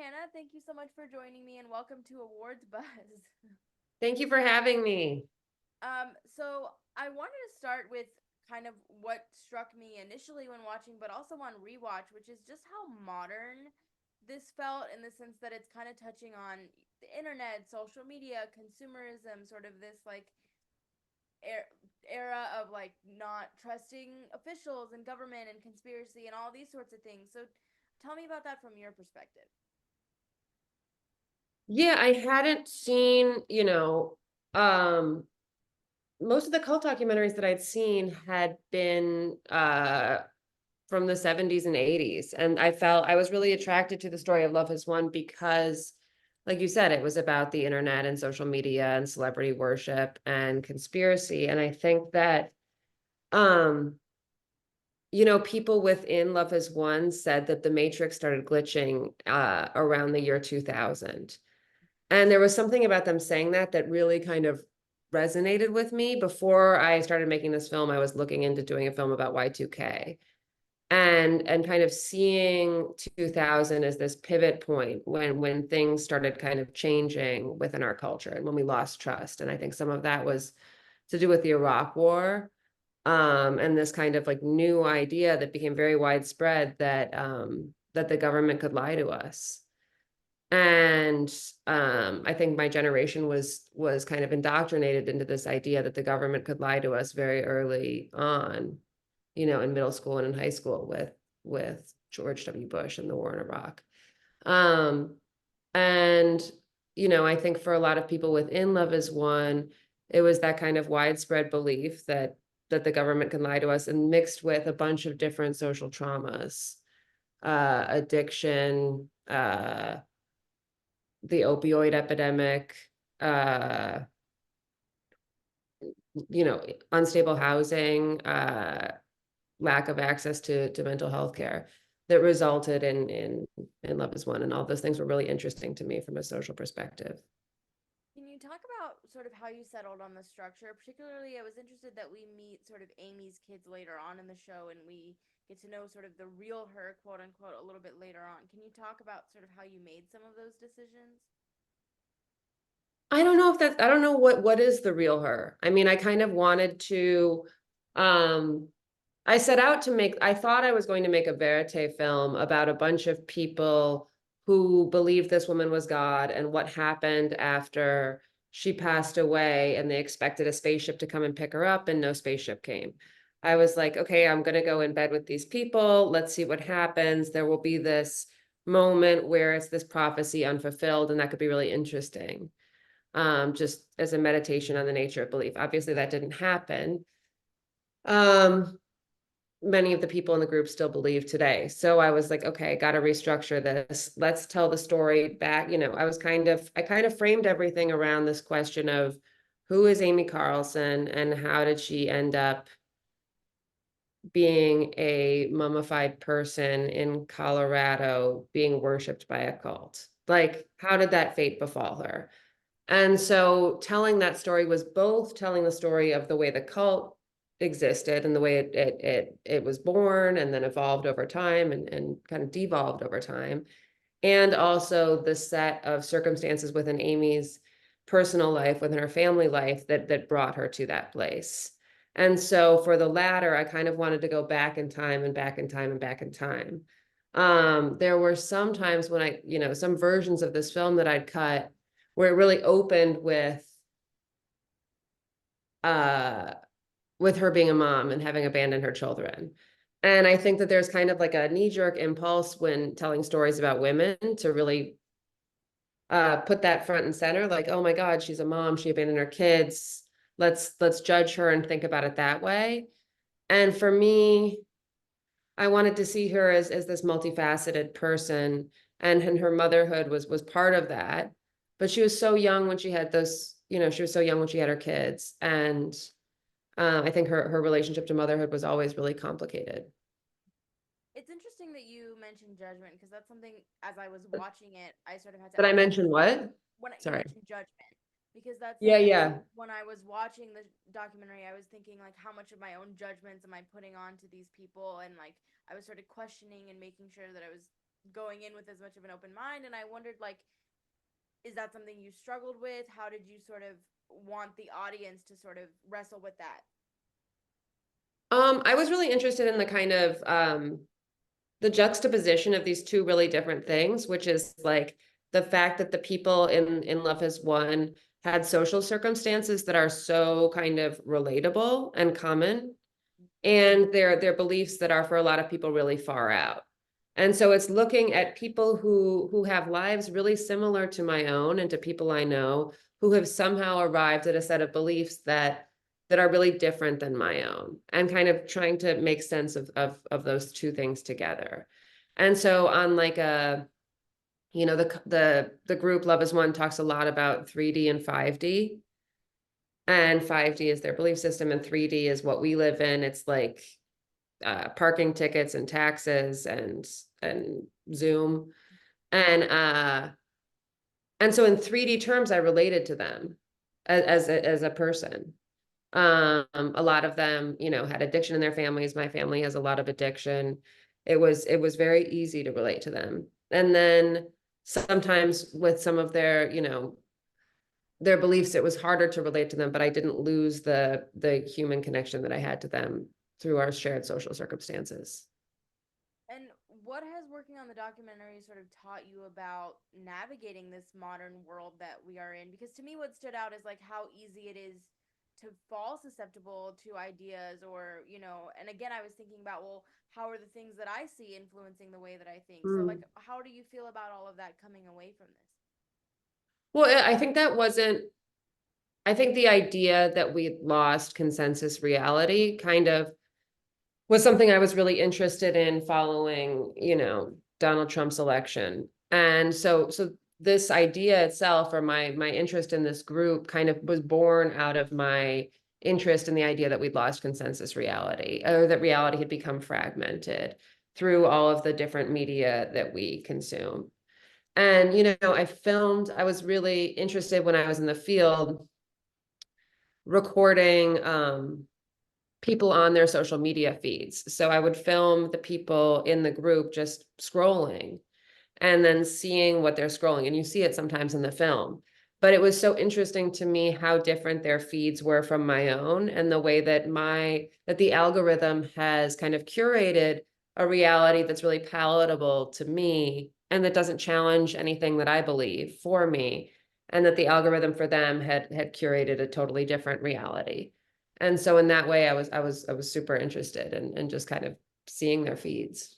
Hannah. Thank you so much for joining me and welcome to Awards Buzz. Thank you for having me. So I wanted to start with kind of what struck me initially when watching, but also on rewatch, which is just how modern this felt in the sense that it's kind of touching on the internet, social media, consumerism, sort of this like era of like not trusting officials and government and conspiracy and all these sorts of things. So tell me about that from your perspective. Yeah, I hadn't seen, most of the cult documentaries that I'd seen had been from the 70s and 80s. And I was really attracted to the story of Love Has Won because, like you said, it was about the internet and social media and celebrity worship and conspiracy. And I think that um, people within Love Has Won said that the Matrix started glitching around the year 2000. And there was something about them saying that really kind of resonated with me. Before I started making this film, I was looking into doing a film about Y2K and kind of seeing 2000 as this pivot point when things started kind of changing within our culture and when we lost trust. And I think some of that was to do with the Iraq War, and this kind of like new idea that became very widespread that the government could lie to us. And I think my generation was kind of indoctrinated into this idea that the government could lie to us very early on, in middle school and in high school with George W. Bush and the war in Iraq. Um, and I think for a lot of people within Love Is One, it was that kind of widespread belief that the government can lie to us, and mixed with a bunch of different social traumas, addiction, the opioid epidemic, uh, unstable housing, lack of access to mental health care that resulted in Love Is One. And all those things were really interesting to me from a social perspective. Can you talk about sort of how you settled on the structure? Particularly, I was interested that we meet sort of Amy's kids later on in the show and we get to know sort of the real her, quote unquote, a little bit later on. Can you talk about sort of how you made some of those decisions? I don't know what is the real her. I mean, I kind of wanted to, um, I set out to I thought I was going to make a verite film about a bunch of people who believed this woman was God and what happened after she passed away, and they expected a spaceship to come and pick her up, and no spaceship came. I was like, okay, I'm going to go in bed with these people. Let's see what happens. There will be this moment where it's this prophecy unfulfilled, and that could be really interesting, just as a meditation on the nature of belief. Obviously, that didn't happen. Um, Many of the people in the group still believe today. So I was like, okay, got to restructure this. Let's tell the story back. I kind of framed everything around this question of who is Amy Carlson and how did she end up being a mummified person in Colorado being worshipped by a cult? Like, how did that fate befall her? And so telling that story was both telling the story of the way the cult existed and the way it was born and then evolved over time and kind of devolved over time, and also the set of circumstances within Amy's personal life, within her family life, that brought her to that place. And so for the latter, I kind of wanted to go back in time and back in time and back in time. There were some times when some versions of this film that I'd cut where it really opened uh with her being a mom and having abandoned her children. And I think that there's kind of like a knee-jerk impulse when telling stories about women to really put that front and center, like, oh my God, she's a mom, she abandoned her kids. Let's judge her and think about it that way. And for me, I wanted to see her as this multifaceted person, and her motherhood was part of that. But she was so young when she had she was so young when she had her kids. And I think her relationship to motherhood was always really complicated. It's interesting that you mentioned judgment because that's something as I was watching it, I sort of had to Did I ask mention what? when you Sorry. mentioned judgment because that's Yeah, something yeah. when I was watching the documentary, I was thinking like how much of my own judgments am I putting on to these people and like I was sort of questioning and making sure that I was going in with as much of an open mind. And I wondered, like, is that something you struggled with? How did you sort of want the audience to sort of wrestle with that? I was really interested in the kind of the juxtaposition of these two really different things, which is like the fact that the people in Love Has Won had social circumstances that are so kind of relatable and common, and their beliefs that are for a lot of people really far out. And so it's looking at people who have lives really similar to my own and to people I know who have somehow arrived at a set of beliefs that are really different than my own, and kind of trying to make sense of those two things together. And so on like a, you know, the group Love Is One talks a lot about 3D and 5D. And 5D is their belief system, and 3D is what we live in. It's like parking tickets and taxes and Zoom. And so in 3D terms, I related to them as a person. A lot of them, you know, had addiction in their families. My family has a lot of addiction. It was very easy to relate to them. And then sometimes with some of their, you know, their beliefs, it was harder to relate to them, but I didn't lose the human connection that I had to them through our shared social circumstances. And what has working on the documentary sort of taught you about navigating this modern world that we are in? Because to me, what stood out is like how easy it is to fall susceptible to ideas, or, and again, I was thinking about, well, how are the things that I see influencing the way that I think? So, like, Mm. how do you feel about all of that coming away from this? Well, I think that wasn't, I think the idea that we lost consensus reality kind of was something I was really interested in following, you know, Donald Trump's election. And so this idea itself, or my interest in this group, kind of was born out of my interest in the idea that we'd lost consensus reality, or that reality had become fragmented through all of the different media that we consume. And, you know, I was really interested when I was in the field recording people on their social media feeds. So I would film the people in the group just scrolling and then seeing what they're scrolling. And you see it sometimes in the film. But it was so interesting to me how different their feeds were from my own, and the way that the algorithm has kind of curated a reality that's really palatable to me and that doesn't challenge anything that I believe for me. And that the algorithm for them had curated a totally different reality. And so in that way, I was super interested in just kind of seeing their feeds.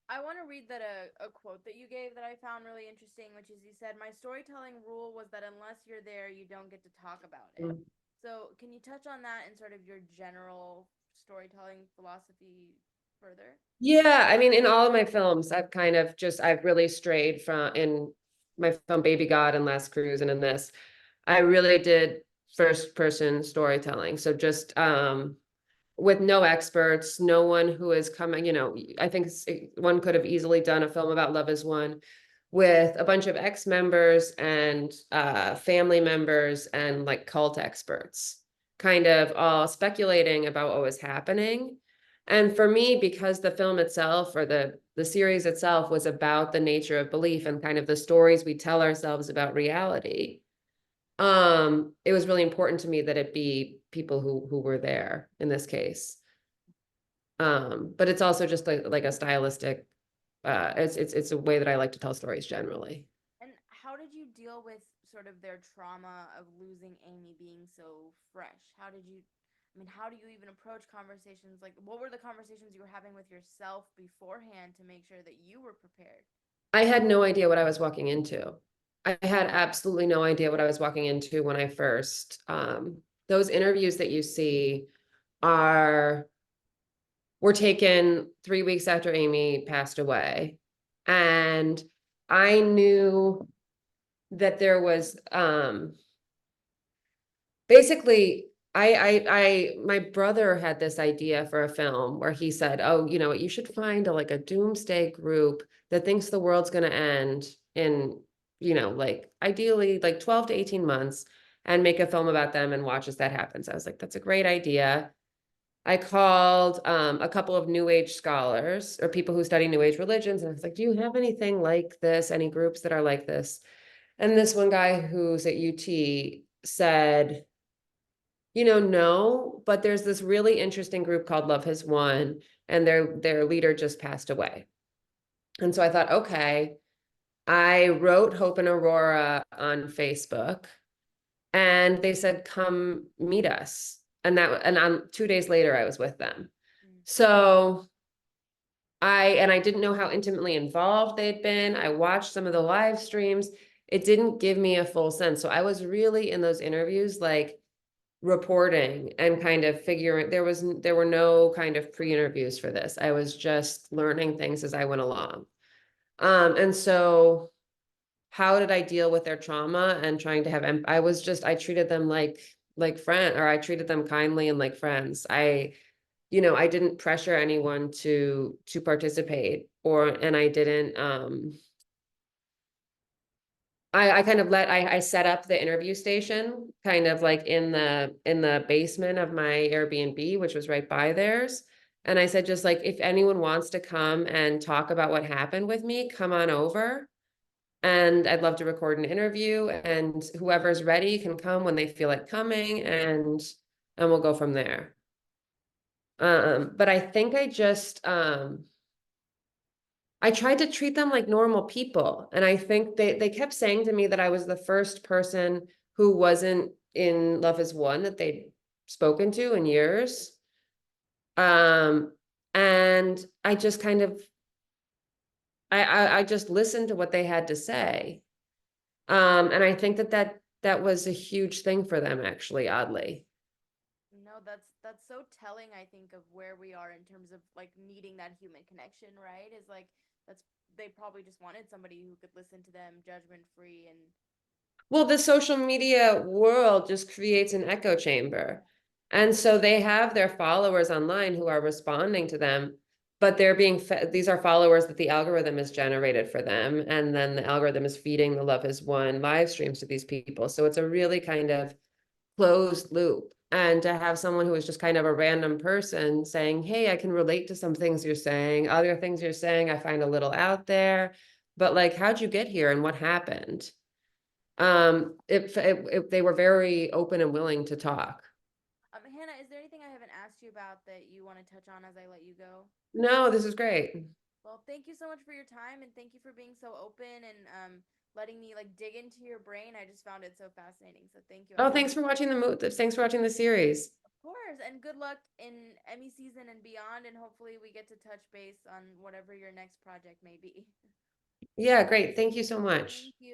I want to read that a quote that you gave that I found really interesting, which is, you said, "My storytelling rule was that unless you're there, you don't get to talk about it." Mm. So, can you touch on that and sort of your general storytelling philosophy further? Yeah, I mean, in all of my films, I've really strayed from, in my film Baby God and Last Cruise, and in this, I really did first person storytelling. So just with no experts, no one who is coming, you know, I think one could have easily done a film about Love Is One with a bunch of ex-members and family members and like cult experts, kind of all speculating about what was happening. And for me, because the film itself, or the series itself, was about the nature of belief and kind of the stories we tell ourselves about reality, it was really important to me that it be people who were there in this case. But it's also just like a stylistic, it's a way that I like to tell stories generally. And how did you deal with sort of their trauma of losing Amy being so fresh? How do you even approach conversations? Like, what were the conversations you were having with yourself beforehand to make sure that you were prepared? I had no idea what I was walking into. I had absolutely no idea what I was walking into when I first, those interviews that you see are were taken 3 weeks after Amy passed away. And I knew that there was basically my brother had this idea for a film where he said, oh, you know, you should find like a doomsday group that thinks the world's going to end in, you know, like ideally like 12 to 18 months, and make a film about them and watch as that happens. I was like, that's a great idea. I called a couple of New Age scholars or people who study New Age religions, and I was like, "Do you have anything like this? Any groups that are like this?" And this one guy who's at UT said, no, but there's this really interesting group called Love Has Won, and their leader just passed away. And so I thought, okay, I wrote Hope and Aurora on Facebook, and they said, come meet us. And on 2 days later, I was with them. Mm. So I didn't know how intimately involved they'd been. I watched some of the live streams. It didn't give me a full sense. So I was really in those interviews, like reporting and kind of figuring there were no kind of pre-interviews for this. I was just learning things as I went along. And so how did I deal with their trauma and trying to have I treated them like friend, or I treated them kindly and like friends. I didn't pressure anyone to participate, and I didn't I kind of I set up the interview station kind of like in the basement of my Airbnb, which was right by theirs. And I said, just like, if anyone wants to come and talk about what happened with me, come on over. And I'd love to record an interview, and whoever's ready can come when they feel like coming, and we'll go from there. But I think I tried to treat them like normal people. And I think they kept saying to me that I was the first person who wasn't in Love Is One that they'd spoken to in years. Um, and I just kind of I just listened to what they had to say. And I think that was a huge thing for them, actually, oddly. No, that's so telling, I think, of where we are in terms of like needing that human connection, right? Is like that's they probably just wanted somebody who could listen to them judgment free and Well, the social media world just creates an echo chamber. And so they have their followers online who are responding to them, but these are followers that the algorithm has generated for them. And then the algorithm is feeding the Love Is One live streams to these people. So it's a really kind of closed loop. And to have someone who is just kind of a random person saying, hey, I can relate to some things you're saying, other things you're saying, I find a little out there, but like, how'd you get here and what happened? If they were very open and willing to talk. Hannah, is there anything I haven't asked you about that you want to touch on as I let you go? No, this is great. Well, thank you so much for your time and thank you for being so open and letting me like dig into your brain. I just found it so fascinating. So thank you Oh, again. thanks for watching thanks for watching the series. Of course, and good luck in Emmy season and beyond, and hopefully we get to touch base on whatever your next project may be. Yeah, great. Thank you so much. Thank